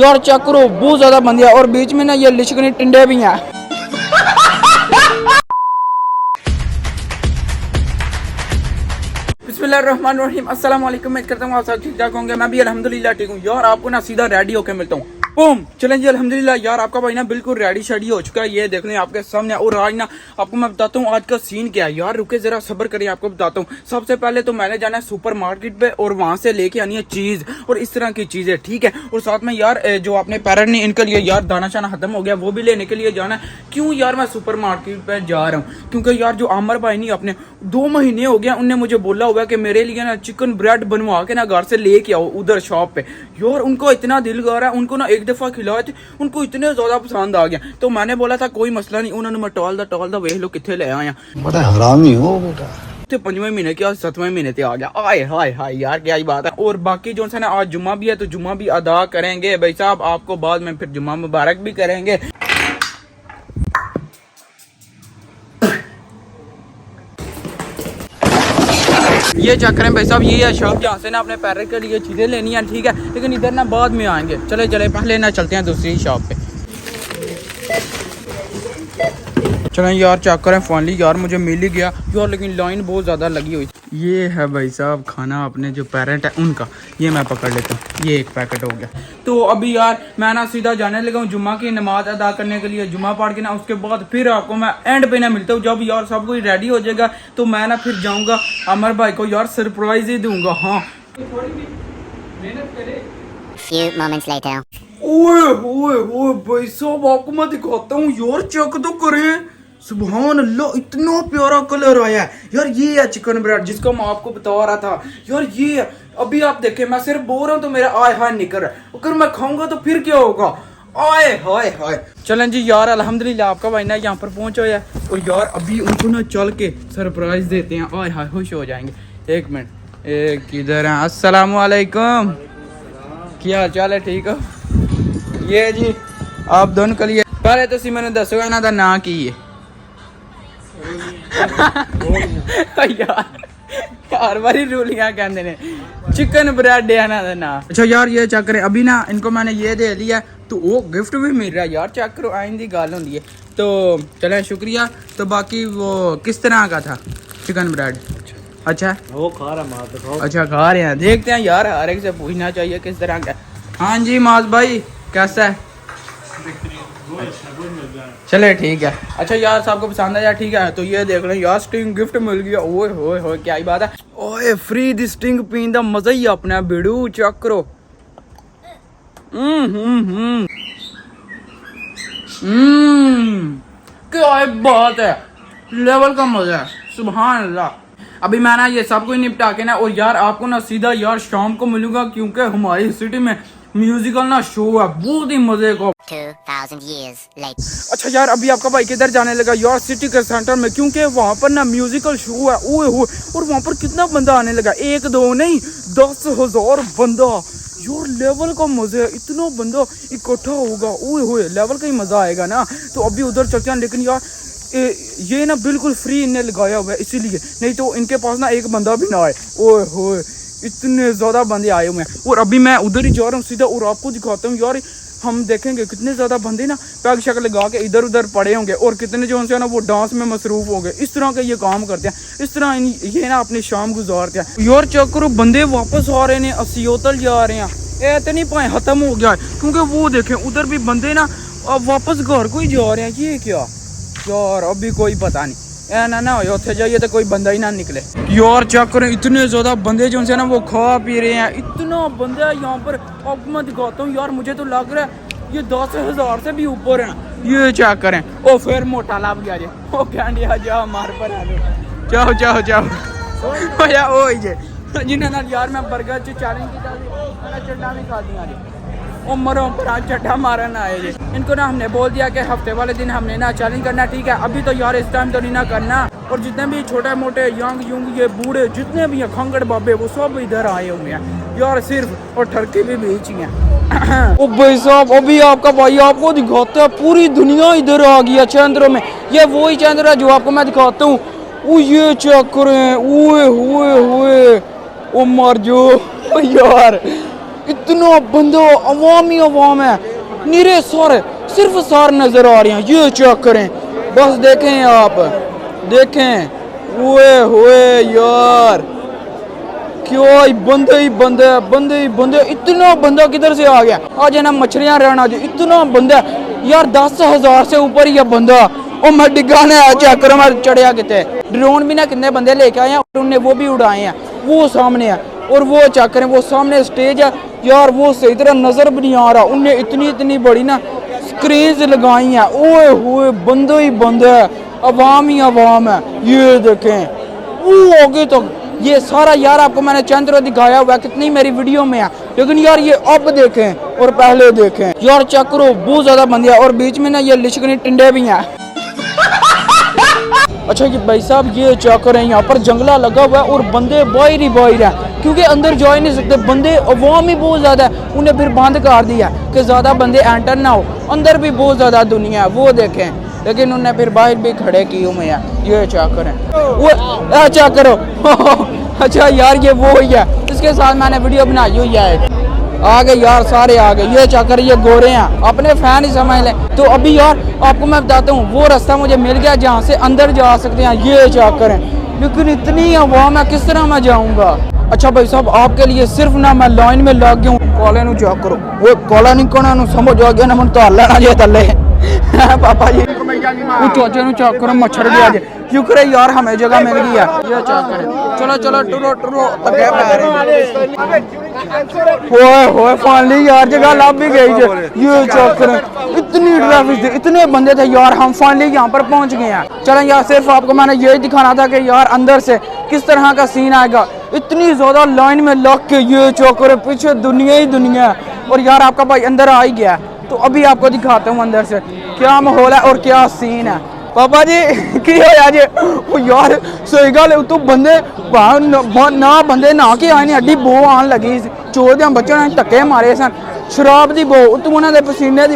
यार चेक करो बहुत ज्यादा बंदे हैं और बीच में ना ये लिशकनी टिंडे भी हैं। बिस्मिल्लाहिर्रहमानिर्रहीम, अस्सलाम वालेकुम। उम्मीद करता हूँ आप सब ठीक ठाक होंगे। मैं भी अल्हम्दुलिल्लाह ठीक हूँ। यार आपको ना सीधा रेडी होकर मिलता हूँ। बूम चलें जी अल्हम्दुलिल्लाह। यार आपका भाई ना बिल्कुल रेडी शेडी हो चुका है, ये देख लें आपके सामने। और आज ना आपको मैं बताता हूँ आज का सीन क्या है। यार रुके जरा सब्र करिए, आपको बताता हूँ। सबसे पहले तो मैंने जाना है सुपर मार्केट पे और वहां से लेके आनी है चीज और इस तरह की चीजें, ठीक है। और साथ में यार जो अपने पेरेंट ने इनके लिए यार दाना शाना खत्म हो गया, वो भी लेने के लिए जाना है। क्यों यार मैं सुपर मार्केट पे जा रहा हूँ? क्योंकि यार जो आमर भाई नहीं अपने 2 महीने हो गया, उनने मुझे बोला हुआ कि मेरे लिए ना चिकन ब्रेड बनवा के ना घर से लेके आओ उधर शॉप पे। यार उनको इतना दिल कर रहा है, उनको ना एक दफा खिलाए थे, उनको इतने ज्यादा पसंद आ गया। तो मैंने बोला था कोई मसला नहीं, उन्होंने मैं टॉल दा वेख लो कितने ले आया। बड़ा हरामी हो बेटा। 5वें महीने के 7वें महीने ते आ गया। आए हाय हाय यार क्या ही बात है। और बाकी जो है ना आज जुम्मा भी है तो जुम्मा भी अदा करेंगे भाई साहब, आपको बाद में फिर जुम्मा मुबारक भी करेंगे। ये चेक करें भाई साहब, ये है शॉप जहाँ से ना अपने पैर के लिए चीजें लेनी है, ठीक है। लेकिन इधर ना बाद में आएंगे। चले चले पहले ना चलते हैं दूसरी शॉप पे। चलें यार चेक करें, फाइनली यार मुझे मिल ही गया यार, लेकिन लाइन बहुत ज़्यादा लगी हुई। ये है भाई साहब खाना अपने जो पेरेंट है उनका, ये मैं पकड़ लेता हूँ। ये एक पैकेट हो गया। तो अभी यार मैं ना सीधा जाने लगा हूँ जुम्मा की नमाज अदा करने के लिए। जुम्मा पढ़ के ना उसके बाद फिर आपको मैं एंड पे ना मिलता हूँ। जब यार सब कुछ रेडी हो जाएगा तो मैं ना फिर जाऊँगा अमर भाई को यार सरप्राइज ही दूंगा। हाँ ओए भाई साहब आपको मैं दिखाता हूँ यार, चेक तो करें। सुभान अल्लाह इतना प्यारा कलर आया है यार। ये है चिकन ब्रेड जिसका मैं आपको बता रहा था यार। ये है अभी आप देखें, मैं सिर्फ बोल रहा हूँ तो मेरा आय हाय निकल रहा है। अगर मैं खाऊंगा तो फिर क्या होगा? आए हाय हाय। चलें जी यार अल्हम्दुलिल्लाह आपका भाई ना यहाँ पर पहुंचा है। और यार अभी उनको ना चल के सरप्राइज देते हैं। आय हाय खुश हो जाएंगे। एक मिनट, एक किधर है? अस्सलाम वालेकुम, क्या हाल चाल है? ठीक हो? ये जी आप दोनों के लिए पहले तो मैंने दसो इन्हों का नाम की है। यार बारी रूलियां कहते ने चिकन ब्रेड है ना ना। अच्छा यार ये चेक करें, अभी ना इनको मैंने ये दे दिया तो वो गिफ्ट भी मिल रहा है यार। चेक करो आइंदी गाल होती है। तो चले शुक्रिया। तो बाकी वो किस तरह का था चिकन ब्रेड? अच्छा वो खा रहा मार दिखाओ। अच्छा खा रहे हैं, देखते हैं यार हर एक से पूछना चाहिए किस तरह का। हाँ जी माज भाई कैसा है? चले ठीक है। अच्छा यार साहब को पसंद आया, ठीक है। तो ये देख लें यार स्टिंग गिफ्ट मिल गया। ओए होए होए क्या ही बात है। ओए फ्री दी स्टिंग पीन दा मजा ही अपना बिड़ू। चेक करो। क्या बात है, लेवल का मजा है। सुभान अल्लाह। अभी मैं ना ये सब कुछ निपटा के ना और यार आपको ना सीधा यार शाम को मिलूंगा, क्योंकि हमारी सिटी में म्यूजिकल ना शो है बहुत ही मजे का। 2000 years later. अच्छा यार अभी आपका भाई किधर जाने लगा? यार सिटी के सेंटर में, क्योंकि वहाँ पर ना म्यूजिकल शो है। ओए हो, और वहाँ पर कितना बंदा आने लगा, 1 2 नहीं 10,000 बंदा। यार लेवल का मजा है, इतना बंदा इकट्ठा होगा। ओए होए लेवल का ही मजा आएगा ना। तो अभी उधर चलते हैं। लेकिन यार ये ना बिल्कुल फ्री इन्हें लगाया हुआ है इसीलिए, नहीं तो इनके पास ना एक बंदा भी ना आए। ओए होए इतने ज्यादा बंदे आए हुए हैं। और अभी मैं उधर ही जा रहा हूँ सीधा और आपको दिखाता हूँ यार। हम देखेंगे कितने ज्यादा बंदे ना पैग शक लगा के इधर उधर पड़े होंगे और कितने जो है ना वो डांस में मसरूफ होंगे। इस तरह के ये काम करते हैं, इस तरह ये ना अपनी शाम गुजारते हैं। यार चेक करो बंदे वापस आ रहे हैं, असियोतल जा रहे हैं। ये तो नहीं पाए खत्म हो गया है, क्योंकि वो देखें उधर भी बंदे ना वापस घर को ही जा रहे हैं। ये क्या यार अभी कोई पता नहीं ना हो उठे जाइए तो कोई बंदा ही ना निकले। यार चेक करें इतने ज्यादा बंदे जो है ना वो खा पी रहे हैं। इतना बंदा है यहाँ पर, आपको मैं दिखाता हूँ यार। मुझे तो लग रहा है ये 10,000 से भी ऊपर है। ये चेक करें। ओ फिर मोटा लाभ गया जे ओ कैंडिया जाओ मार पर आ जाओ जाओ जाओ या ओ जे जिन्होंने यार मैं बर्गर च चैलेंज किया चड्डा भी खा दिया जी। ओ मरो पर आज चड्डा मारना आए जी। इनको ना हमने बोल दिया कि हफ्ते वाले दिन हमने ना चैलेंज करना, ठीक है। अभी तो यार इस टाइम तो नहीं ना करना। और जितने भी छोटे मोटे यंग ये बूढ़े जितने भी हैं खंगड़ बाबे वो सब इधर आए हुए हैं यार सिर्फ। और ठरके भी बीच ही हैं। ओ भाई साहब अभी आपका भाई आपको दिखाता है, पूरी दुनिया इधर आ गई है चंद्रों में। ये वही चंद्र है जो आपको मैं दिखाता हूँ। ओ ये चेक करें। ओए होए होए ओ मर जो यार इतना बंदा अवाम ही अवाम है, निरे सारे सिर्फ सार नजर आ रहे हैं। ये चेक करें, बस देखें आप, देखें ओए होए यार, क्यों बंदे ही बंदे, बंदे ही बंदे। इतना बंदा किधर से आ गया? आज है ना मछलियां रहना जी, इतना बंदा यार, 10,000 से ऊपर ही है बंदा। और मैं डिग्गा ने चेक करो मैं चढ़िया कितने। ड्रोन भी ना कितने बंदे लेके आए हैं और उन्हें वो भी उड़ाए हैं, वो सामने है। और वो चेक करें, वो सामने स्टेज है यार, वो सही तरह नजर भी नहीं आ रहा। उनने इतनी इतनी बड़ी ना स्क्रीन लगाई है, ओए होए बंदे ही बंदे है, अवाम ही अवाम है। ये देखें वो आगे तक ये सारा यार, आपको मैंने चंद्र दिखाया हुआ है, कितनी मेरी वीडियो में है, लेकिन यार ये अब देखें और पहले देखें यार, चेक करो बहुत ज्यादा बंदे हैं। और बीच में ना ये लिशकनी टिंडे भी हैं। अच्छा ये भाई साहब ये चेक करें, यहाँ पर जंगला लगा हुआ है और बंदे बाहर ही बाहर हैं, क्योंकि अंदर जा ही नहीं सकते, बंदे अवाम ही बहुत ज्यादा है। उन्हें फिर बंद कर दिया कि ज्यादा बंदे एंटर ना हो, अंदर भी बहुत ज्यादा दुनिया है, वो देखें, लेकिन उन्हें फिर बाहर भी खड़े किए हुए हैं। ये चेक करें, वो चेक करो। अच्छा यार ये वो ही है, इसके साथ मैंने वीडियो बनाई हुई है। आ गए यार, सारे आ गए। ये चक्कर, ये गोरे हैं, अपने फैन ही समझ लें। तो अभी यार आपको मैं बताता हूँ, वो रास्ता मुझे मिल गया जहाँ से अंदर जा सकते हैं। ये चक्कर है, लेकिन इतनी अवाम है, किस तरह मैं जाऊँगा? अच्छा भाई साहब आपके लिए सिर्फ ना मैं लाइन में लग गया हूँ। कॉले नू चेक करो, वो कॉला नहीं करना समझ आ गया ना, मैं तो लेना जे तले पापा जी वो चोचे नू चेक करो, मच्छर भी आ जाए, क्यों करे यार हमें जगह मिल गई है। ये चेक करें, चलो चलो टुरो टुरो अगे पै रहे। होए होए फाइनली यार जगह लग भी गई है। ये चेक करें, इतनी ट्रैफिक थी, इतने बंदे थे यार, हम फाइनली यहाँ पर पहुँच गए हैं। चलें यार, सिर्फ आपको मैंने यही दिखाना था कि यार अंदर से किस तरह का सीन आएगा। इतनी ज्यादा लाइन में लग के ये चेक करें, पीछे दुनिया ही दुनिया है। और यार आपका भाई अंदर आ ही गया, तो अभी आपको दिखाता हूँ अंदर से क्या माहौल है और क्या सीन है। पापा जी की होया जी? वो यार सही गल है, तो बंदे ना बंदे ना के आए, हड्डी बो आन लगी, चोर दे बच्चों ने धक्के मारे सन, शराब दी बो, तू उन्होंने पसीने दी।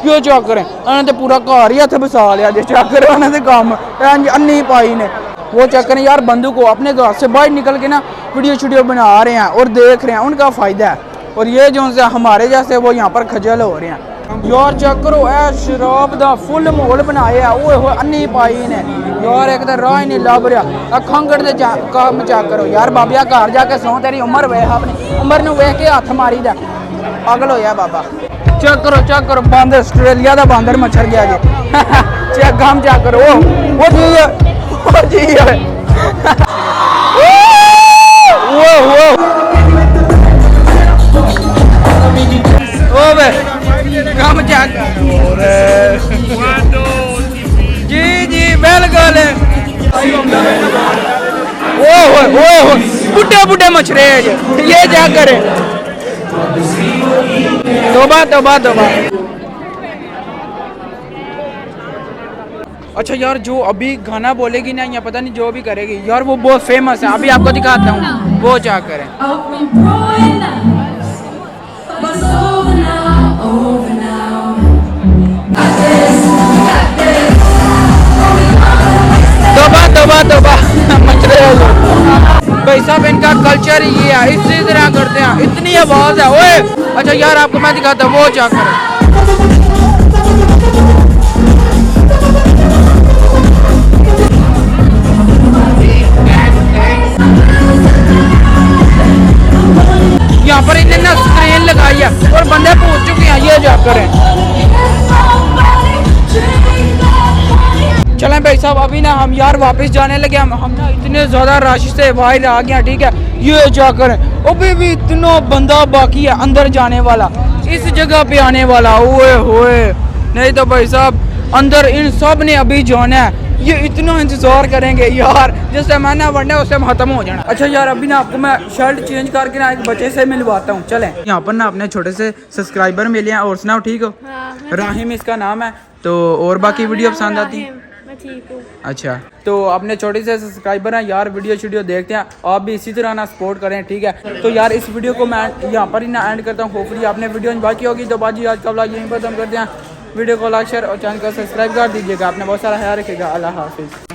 क्यों चेक करें, उन्होंने तो पूरा घर ही हथ बसा लिया जी। चेक करें उन्होंने काम अन्नी पाई ने। वो चेक करें यार, बंदू को अपने घर से बाहर निकल के ना वीडियो शीडियो बना रहे हैं और देख रहे हैं, उनका फायदा है। और ये जो से हमारे जैसे वो यहाँ पर खजल हो रहे हैं। यार चेक करो, ऐ शराब दा फुल माहौल बनाया, ओए हो अन्नी पाई ने यार, एक तो राह नहीं लभ रहा। खंगड़ दे काम चेक करो यार, बाबिया घर जाके सौ, तेरी उम्र वेख, अपनी उम्र नूं वेख के हथ मारी दा, पागल होया बाबा। चेक करो बंदर, ऑस्ट्रेलिया का बंदर मच्छर गया जी। चेक काम चेक करो, वो जी है, वो जी है। काम चेक जी जी बिल्कुल। ओ बुड्ढे बुड्ढे मछरे ये क्या करे। तोबा तोबा तोबा। अच्छा यार जो अभी गाना बोलेगी ना, या पता नहीं जो भी करेगी यार, वो बहुत फेमस है, अभी आपको दिखाता हूँ वो क्या करे। तोबा भाई साहब, इनका कल्चर ही ये है, इसी तरह करते हैं, इतनी आवाज है। ओए अच्छा यार आपको मैं दिखाता हूँ वो क्या करे। यहाँ पर इन्हें ना स्क्रीन लगाई है और बंदे पहुंच चुके हैं। ये जा करें, चलें भाई साहब, अभी ना हम यार वापस जाने लगे। हम ना इतने ज़्यादा रश से बाहर आ गए, ठीक है। ये जा करें, अभी भी इतना बंदा बाकी है अंदर जाने वाला, इस जगह पे आने वाला। ओए होए, नहीं तो भाई साहब अंदर इन सब ने अभी जाना है। ये इतना इंतजार करेंगे यार, जिससे मैंने वरना उससे खत्म हो जाना। अच्छा यार अभी ना आपको मैं शर्ट चेंज करके ना एक बच्चे से मिलवाता हूँ। चलें, यहाँ पर ना अपने छोटे से सब्सक्राइबर मिले हैं। और सुनाओ ठीक हो? राहिम इसका नाम है। तो और बाकी वीडियो पसंद आती है? ठीक हूँ। अच्छा, तो अपने छोटे से सब्सक्राइबर हैं यार, वीडियो देखते हैं, आप भी इसी तरह ना सपोर्ट करें, ठीक है। तो यार इस वीडियो को मैं यहाँ पर ही ना एंड करता हूँ। होपफुली आपने वीडियो एंजॉय की होगी। तो बाजी आज का व्लॉग यहीं पर खत्म करते हैं। वीडियो को लाइक शेयर और चैनल को सब्सक्राइब कर दीजिएगा। आपने बहुत सारा ख्याल रखिएगा। अल्लाह हाफिज़।